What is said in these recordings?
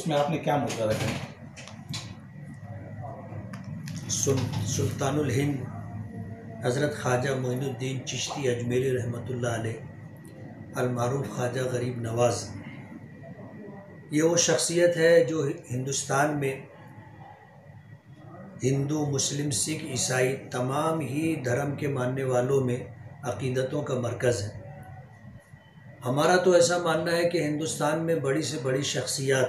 उसमें आपने क्या मुद्दा रखा? सुल्तानुल हिंद हज़रत ख्वाजा मोइनुद्दीन चिश्ती अजमेरी रहमतुल्लाह अलैह अलमारूफ ख्वाजा गरीब नवाज़, ये वो शख्सियत है जो हिंदुस्तान में हिंदू, मुस्लिम, सिख, ईसाई तमाम ही धर्म के मानने वालों में अक़ीदतों का मरकज़ है। हमारा तो ऐसा मानना है कि हिंदुस्तान में बड़ी से बड़ी शख्सियत,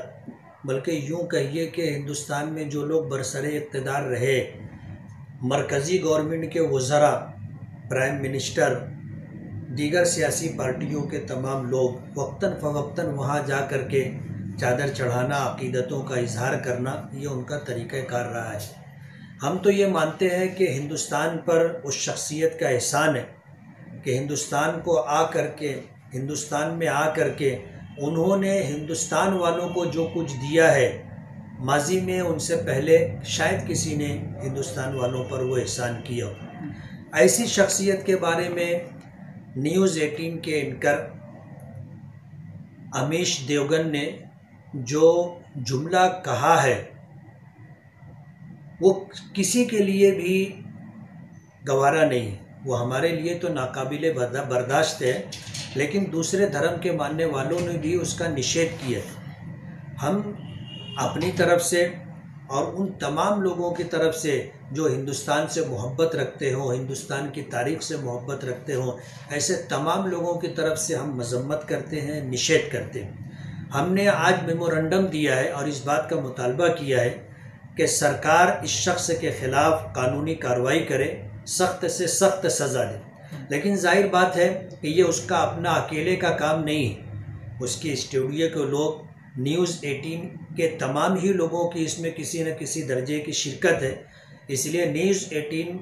बल्कि यूँ कहिए कि हिंदुस्तान में जो लोग बरसरे इक़्तिदार रहे, मरकज़ी गवर्नमेंट के वज़रा, प्राइम मिनिस्टर, दीगर सियासी पार्टियों के तमाम लोग वक्तन फ़वक्तन वहाँ जा कर के चादर चढ़ाना, अक़ीदतों का इजहार करना, ये उनका तरीक़ाकार रहा है। हम तो ये मानते हैं कि हिंदुस्तान पर उस शख्सियत का एहसान है कि हिंदुस्तान में आ कर के उन्होंने हिंदुस्तान वालों को जो कुछ दिया है, माजी में उनसे पहले शायद किसी ने हिंदुस्तान वालों पर वो एहसान किया हो। ऐसी शख्सियत के बारे में न्यूज़ 18 के एंकर अमीश देवगन ने जो जुमला कहा है, वो किसी के लिए भी गवारा नहीं। वो हमारे लिए तो नाकाबिले बर्दाश्त है, लेकिन दूसरे धर्म के मानने वालों ने भी उसका निषेध किया। हम अपनी तरफ से और उन तमाम लोगों की तरफ से जो हिंदुस्तान से मोहब्बत रखते हों, हिंदुस्तान की तारीख़ से मोहब्बत रखते हों, ऐसे तमाम लोगों की तरफ से हम मज़म्मत करते हैं, निषेध करते हैं। हमने आज मेमोरेंडम दिया है और इस बात का मुतालबा किया है कि सरकार इस शख्स के ख़िलाफ़ कानूनी कार्रवाई करे, सख्त से सख्त सज़ा दे। लेकिन जाहिर बात है कि ये उसका अपना अकेले का काम नहीं है। उसके स्टूडियो के लोग, न्यूज़ 18 के तमाम ही लोगों की इसमें किसी न किसी दर्जे की शिरकत है। इसलिए न्यूज़ 18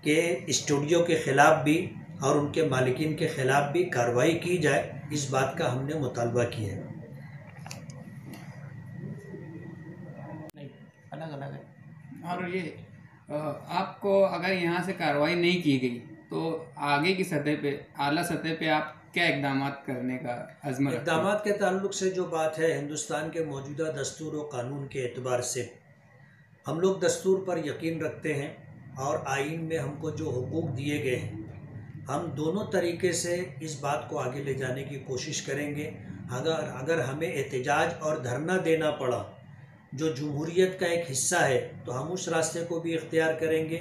के स्टूडियो के ख़िलाफ़ भी और उनके मालिकीन के ख़िलाफ़ भी कार्रवाई की जाए, इस बात का हमने मुतालबा किया है। अलग अलग है। और ये आपको अगर यहाँ से कार्रवाई नहीं की गई तो आगे की सतह पे, आला सतह पे आप क्या इक़दामात करने का अज़्म रखते हैं? इक़दामात के ताल्लुक़ से जो बात है, हिंदुस्तान के मौजूदा दस्तूर व कानून के एतबार से हम लोग दस्तूर पर यकीन रखते हैं और आइन में हमको जो हुकूक दिए गए हैं, हम दोनों तरीके से इस बात को आगे ले जाने की कोशिश करेंगे। अगर हमें एहतजाज और धरना देना पड़ा, जो जमहूरियत का एक हिस्सा है, तो हम उस रास्ते को भी इख्तियार करेंगे।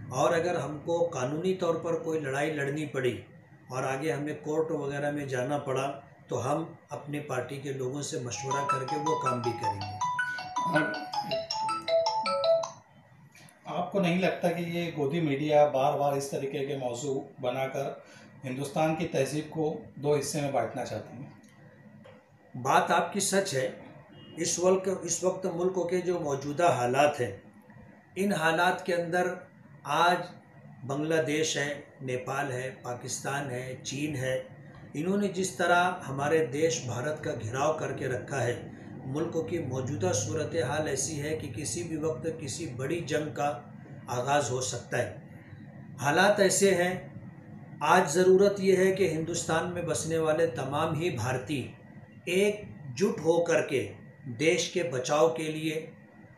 और अगर हमको कानूनी तौर पर कोई लड़ाई लड़नी पड़ी और आगे हमें कोर्ट वगैरह में जाना पड़ा, तो हम अपनी पार्टी के लोगों से मशवरा करके वो काम भी करेंगे। और आपको नहीं लगता कि ये गोदी मीडिया बार बार इस तरीके के मौजू बनाकर हिंदुस्तान की तहज़ीब को दो हिस्से में बांटना चाहती हैं? बात आपकी सच है। इस वक्त मुल्क के जो मौजूदा हालात हैं, इन हालात के अंदर आज बांग्लादेश है, नेपाल है, पाकिस्तान है, चीन है, इन्होंने जिस तरह हमारे देश भारत का घिराव करके रखा है, मुल्क की मौजूदा सूरत हाल ऐसी है कि किसी भी वक्त किसी बड़ी जंग का आगाज़ हो सकता है। हालात ऐसे हैं, आज ज़रूरत यह है कि हिंदुस्तान में बसने वाले तमाम ही भारतीय एकजुट हो कर के देश के बचाव के लिए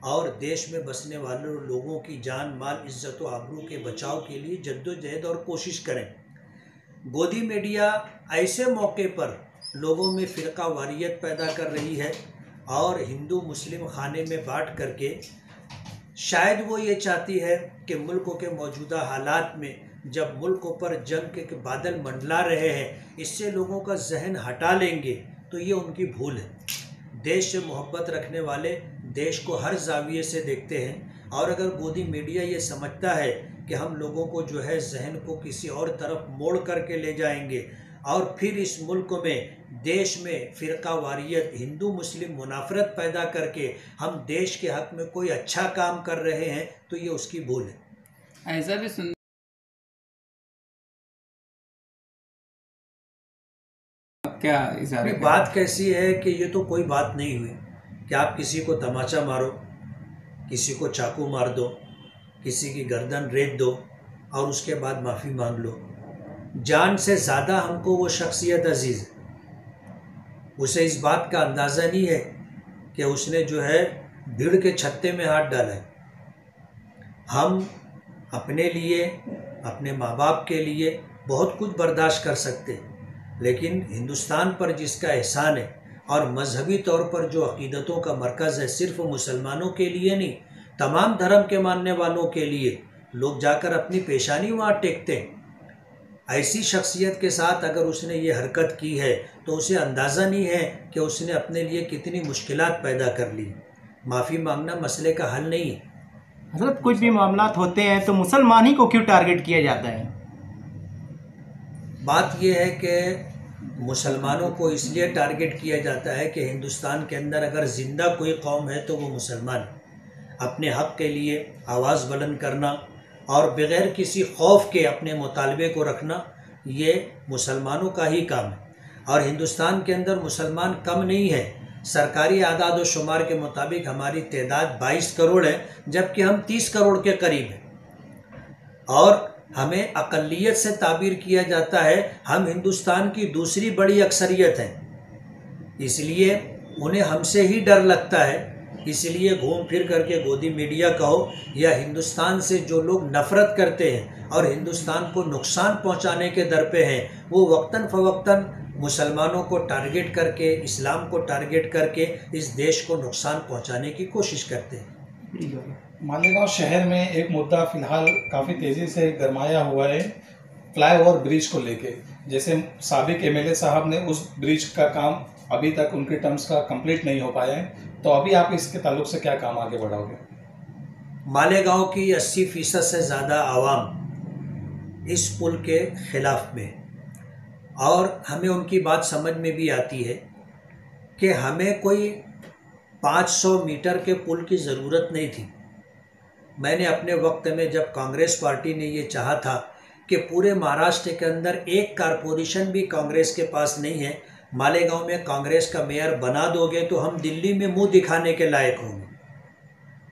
और देश में बसने वाले लोगों की जान, माल, इज़्ज़त व आबरू के बचाव के लिए जद्दोजहद और कोशिश करें। गोदी मीडिया ऐसे मौके पर लोगों में फ़िरका वारियत पैदा कर रही है और हिंदू मुस्लिम खाने में बांट करके शायद वो ये चाहती है कि मुल्क के मौजूदा हालात में, जब मुल्क पर जंग के बादल मंडला रहे हैं, इससे लोगों का जहन हटा लेंगे, तो ये उनकी भूल है। देश से मोहब्बत रखने वाले देश को हर जाविये से देखते हैं, और अगर गोदी मीडिया ये समझता है कि हम लोगों को जो है जहन को किसी और तरफ मोड़ करके ले जाएंगे और फिर इस मुल्क में, देश में फ़िरका वारियत, हिंदू मुस्लिम मुनाफरत पैदा करके हम देश के हक़ में कोई अच्छा काम कर रहे हैं, तो ये उसकी भूल है। ऐसा भी सुन क्या इशारे बात कैसी है कि ये तो कोई बात नहीं हुई कि आप किसी को तमाचा मारो, किसी को चाकू मार दो, किसी की गर्दन रेत दो और उसके बाद माफ़ी मांग लो। जान से ज़्यादा हमको वो शख्सियत अजीज़ है। उसे इस बात का अंदाज़ा नहीं है कि उसने जो है भीड़ के छत्ते में हाथ डाला है। हम अपने लिए, अपने माँ बाप के लिए बहुत कुछ बर्दाश्त कर सकते हैं, लेकिन हिंदुस्तान पर जिसका एहसान है और मजहबी तौर पर जो अकीदतों का मरकज़ है, सिर्फ मुसलमानों के लिए नहीं, तमाम धर्म के मानने वालों के लिए लोग जाकर अपनी पेशानी वहाँ टेकते हैं। ऐसी शख्सियत के साथ अगर उसने ये हरकत की है तो उसे अंदाज़ा नहीं है कि उसने अपने लिए कितनी मुश्किलात पैदा कर ली। माफ़ी मांगना मसले का हल नहीं है। हज़रत, कुछ भी मामलात होते हैं तो मुसलमान ही को क्यों टारगेट किया जाता है? बात यह है कि मुसलमानों को इसलिए टारगेट किया जाता है कि हिंदुस्तान के अंदर अगर ज़िंदा कोई कौम है तो वो मुसलमान है। अपने हक़ के लिए आवाज़ बुलंद करना और बग़ैर किसी खौफ के अपने मुतालबे को रखना, ये मुसलमानों का ही काम है। और हिंदुस्तान के अंदर मुसलमान कम नहीं है। सरकारी आदाद व शुमार के मुताबिक हमारी तादाद 22 करोड़ है, जबकि हम 30 करोड़ के करीब हैं। और हमें अक़लियत से ताबीर किया जाता है। हम हिंदुस्तान की दूसरी बड़ी अक्सरियत हैं, इसलिए उन्हें हमसे ही डर लगता है। इसलिए घूम फिर करके गोदी मीडिया कहो या हिंदुस्तान से जो लोग नफ़रत करते हैं और हिंदुस्तान को नुकसान पहुंचाने के दर पे हैं, वो वक्तन फ़वक्तन मुसलमानों को टारगेट करके, इस्लाम को टारगेट करके इस देश को नुकसान पहुंचाने की कोशिश करते हैं। मालेगांव शहर में एक मुद्दा फ़िलहाल काफ़ी तेज़ी से गरमाया हुआ है, फ्लाईओवर ब्रिज को लेके। जैसे साबिक एमएलए साहब ने उस ब्रिज का काम अभी तक उनके टर्म्स का कंप्लीट नहीं हो पाया है, तो अभी आप इसके ताल्लुक से क्या काम आगे बढ़ाओगे? मालेगांव की 80% से ज़्यादा आवाम इस पुल के ख़िलाफ़ में, और हमें उनकी बात समझ में भी आती है कि हमें कोई 500 मीटर के पुल की ज़रूरत नहीं थी। मैंने अपने वक्त में, जब कांग्रेस पार्टी ने ये चाहा था कि पूरे महाराष्ट्र के अंदर एक कारपोरेशन भी कांग्रेस के पास नहीं है, मालेगांव में कांग्रेस का मेयर बना दोगे तो हम दिल्ली में मुंह दिखाने के लायक होंगे।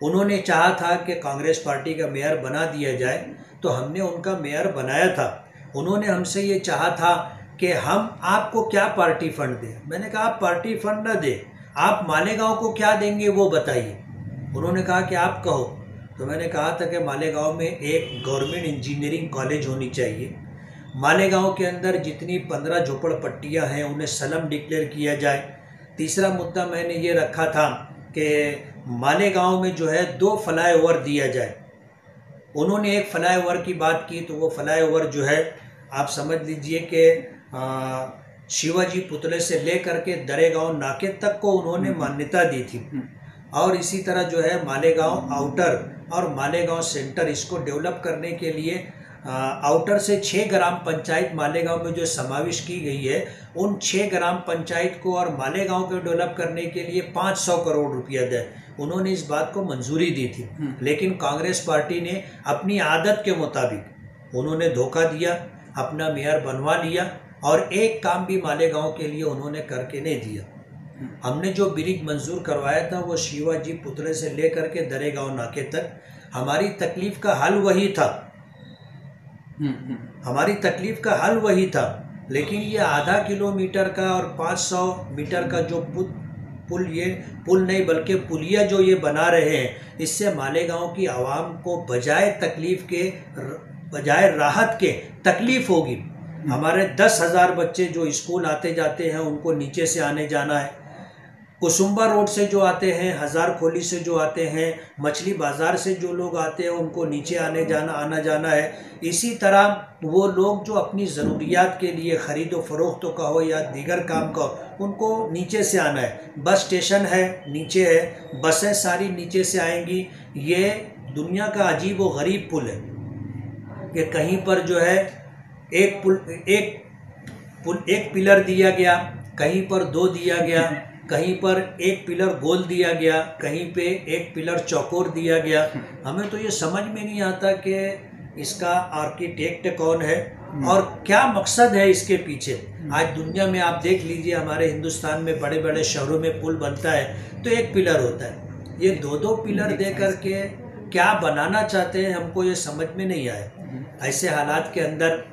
उन्होंने चाहा था कि कांग्रेस पार्टी का मेयर बना दिया जाए, तो हमने उनका मेयर बनाया था। उन्होंने हमसे ये चाहा था कि हम आपको क्या पार्टी फंड दें। मैंने कहा आप पार्टी फंड न दें, आप मालेगांव को क्या देंगे वो बताइए। उन्होंने कहा कि आप कहो। तो मैंने कहा था कि मालेगांव में एक गवर्नमेंट इंजीनियरिंग कॉलेज होनी चाहिए। मालेगांव के अंदर जितनी 15 झोपड़पट्टियाँ हैं उन्हें सलम डिक्लेयर किया जाए। तीसरा मुद्दा मैंने ये रखा था कि मालेगांव में जो है 2 फ्लाईओवर दिया जाए। उन्होंने एक फ्लाईओवर की बात की, तो वो फ्लाईओवर जो है आप समझ लीजिए कि शिवाजी पुतले से लेकर के दरेगांव नाके तक को उन्होंने मान्यता दी थी। और इसी तरह जो है मालेगांव आउटर और मालेगांव सेंटर, इसको डेवलप करने के लिए आउटर से 6 ग्राम पंचायत मालेगांव में जो समावेश की गई है, उन 6 ग्राम पंचायत को और मालेगांव को डेवलप करने के लिए 500 करोड़ रुपया दे। उन्होंने इस बात को मंजूरी दी थी, लेकिन कांग्रेस पार्टी ने अपनी आदत के मुताबिक उन्होंने धोखा दिया, अपना मेयर बनवा लिया और एक काम भी मालेगांव के लिए उन्होंने करके नहीं दिया। हमने जो ब्रिज मंजूर करवाया था वो शिवाजी पुतले से लेकर के दरेगांव नाके तक, हमारी तकलीफ का हल वही था। हमारी तकलीफ का हल वही था, लेकिन ये आधा किलोमीटर का और 500 मीटर का जो पुल, ये पुल नहीं बल्कि पुलिया जो ये बना रहे हैं, इससे मालेगांव की आवाम को बजाय तकलीफ के, बजाय राहत के तकलीफ होगी। हमारे 10,000 बच्चे जो स्कूल आते जाते हैं उनको नीचे से आने जाना है। कुसुम्बा रोड से जो आते हैं, हज़ार खोली से जो आते हैं, मछली बाज़ार से जो लोग आते हैं उनको नीचे आना जाना है। इसी तरह वो लोग जो अपनी ज़रूरियात के लिए ख़रीद व फ़रोख्त का हो या दीगर काम का हो, उनको नीचे से आना है। बस स्टेशन है नीचे है, बसें सारी नीचे से आएंगी। ये दुनिया का अजीब व गरीब पुल है कि कहीं पर जो है एक पिलर दिया गया, कहीं पर 2 दिया गया, कहीं पर एक पिलर गोल दिया गया, कहीं पे एक पिलर चौकोर दिया गया। हमें तो ये समझ में नहीं आता कि इसका आर्किटेक्ट कौन है और क्या मकसद है इसके पीछे। आज दुनिया में आप देख लीजिए, हमारे हिंदुस्तान में बड़े बड़े शहरों में पुल बनता है तो एक पिलर होता है, ये 2-2 पिलर दे करके क्या बनाना चाहते हैं हमको ये समझ में नहीं आया। ऐसे हालात के अंदर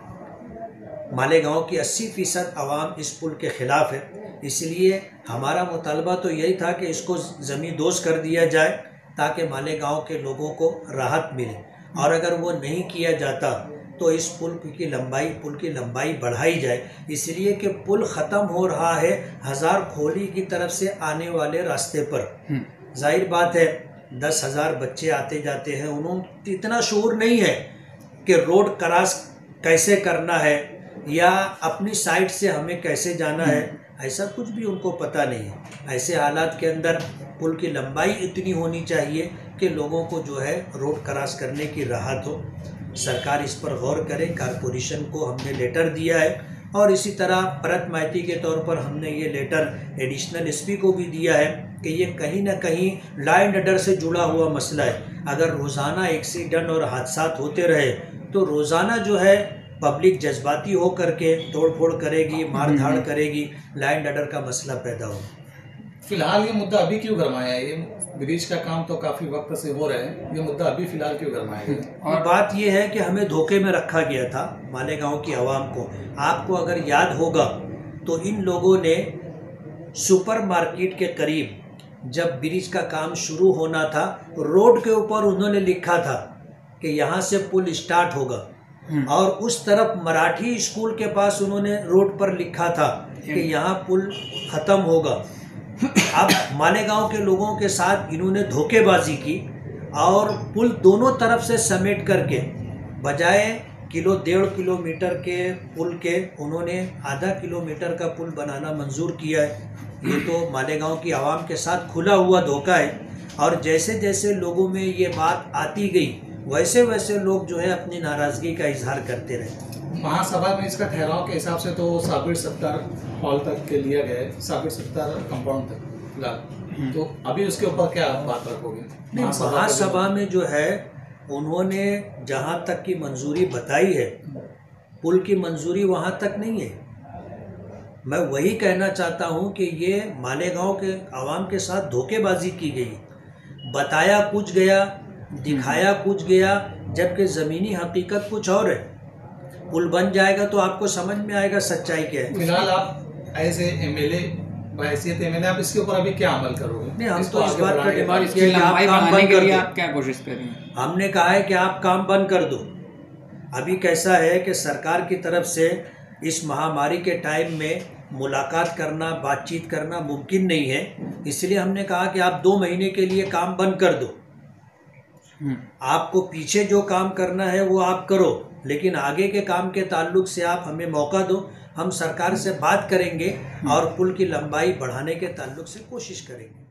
मालेगांव की 80% आवाम इस पुल के ख़िलाफ़ है। इसलिए हमारा मुतालबा तो यही था कि इसको ज़मींदोज़ कर दिया जाए ताकि मालेगांव के लोगों को राहत मिले, और अगर वो नहीं किया जाता तो इस पुल की लंबाई बढ़ाई जाए, इसलिए कि पुल ख़त्म हो रहा है हजार खोली की तरफ से आने वाले रास्ते पर। जाहिर बात है 10,000 बच्चे आते जाते हैं, उन्होंने इतना शऊर नहीं है कि रोड क्रॉस कैसे करना है या अपनी साइड से हमें कैसे जाना है, ऐसा कुछ भी उनको पता नहीं है। ऐसे हालात के अंदर पुल की लंबाई इतनी होनी चाहिए कि लोगों को जो है रोड क्रॉस करने की राहत हो। सरकार इस पर गौर करे। कारपोरेशन को हमने लेटर दिया है और इसी तरह परत माइती के तौर पर हमने ये लेटर एडिशनल एसपी को भी दिया है कि ये कहीं ना कहीं लॉ एंड ऑर्डर से जुड़ा हुआ मसला है। अगर रोज़ाना एक्सीडेंट और हादसात होते रहे तो रोज़ाना जो है पब्लिक जज्बाती हो करके तोड़ फोड़ करेगी, मार धाड़ करेगी, लॉ एंड ऑर्डर का मसला पैदा होगा। फिलहाल ये मुद्दा अभी क्यों गरमाया है? ये ब्रिज का काम तो काफी वक्त से हो रहा है, ये मुद्दा अभी फिलहाल क्यों गरमाया है? और बात ये है कि हमें धोखे में रखा गया था मालेगांव की आवाम को। आपको अगर याद होगा तो इन लोगों ने सुपरमार्केट के करीब जब ब्रिज का काम शुरू होना था, रोड के ऊपर उन्होंने लिखा था कि यहाँ से पुल स्टार्ट होगा, और उस तरफ मराठी स्कूल के पास उन्होंने रोड पर लिखा था कि यहाँ पुल ख़त्म होगा। अब मालेगांव के लोगों के साथ इन्होंने धोखेबाजी की और पुल दोनों तरफ से समेट करके बजाय 1.5 किलोमीटर के पुल के उन्होंने आधा किलोमीटर का पुल बनाना मंजूर किया है। ये तो मालेगांव की आवाम के साथ खुला हुआ धोखा है। और जैसे जैसे लोगों में ये बात आती गई वैसे वैसे लोग जो है अपनी नाराज़गी का इजहार करते रहे। महासभा में इसका ठहराव के हिसाब से तो साबिर सत्तार हॉल तक के लिया गया है, साबिर सत्तार कंपाउंड तक फिलहाल, तो अभी उसके ऊपर क्या बात रखोगे? महासभा में जो है उन्होंने जहाँ तक की मंजूरी बताई है, पुल की मंजूरी वहाँ तक नहीं है। मैं वही कहना चाहता हूँ कि ये मालेगांव के आवाम के साथ धोखेबाजी की गई। बताया कुछ गया, दिखाया कुछ गया, जबकि ज़मीनी हकीकत कुछ और है। पुल बन जाएगा तो आपको समझ में आएगा सच्चाई क्या है। फिलहाल आप ऐसे एमएलए बहैसियत एमएलए आप इसके ऊपर अभी क्या अमल करोगे? नहीं, हम तो इस बात का डिमांड इसकी किया कि आप लंबाई काम बढ़ाने बंद के कर लिए दो। आप क्या कोशिश करेंगे? हमने कहा है कि आप काम बंद कर दो। अभी कैसा है कि सरकार की तरफ से इस महामारी के टाइम में मुलाकात करना, बातचीत करना मुमकिन नहीं है, इसलिए हमने कहा कि आप 2 महीने के लिए काम बंद कर दो। आपको पीछे जो काम करना है वो आप करो, लेकिन आगे के काम के ताल्लुक से आप हमें मौका दो। हम सरकार से बात करेंगे और पुल की लंबाई बढ़ाने के ताल्लुक से कोशिश करेंगे।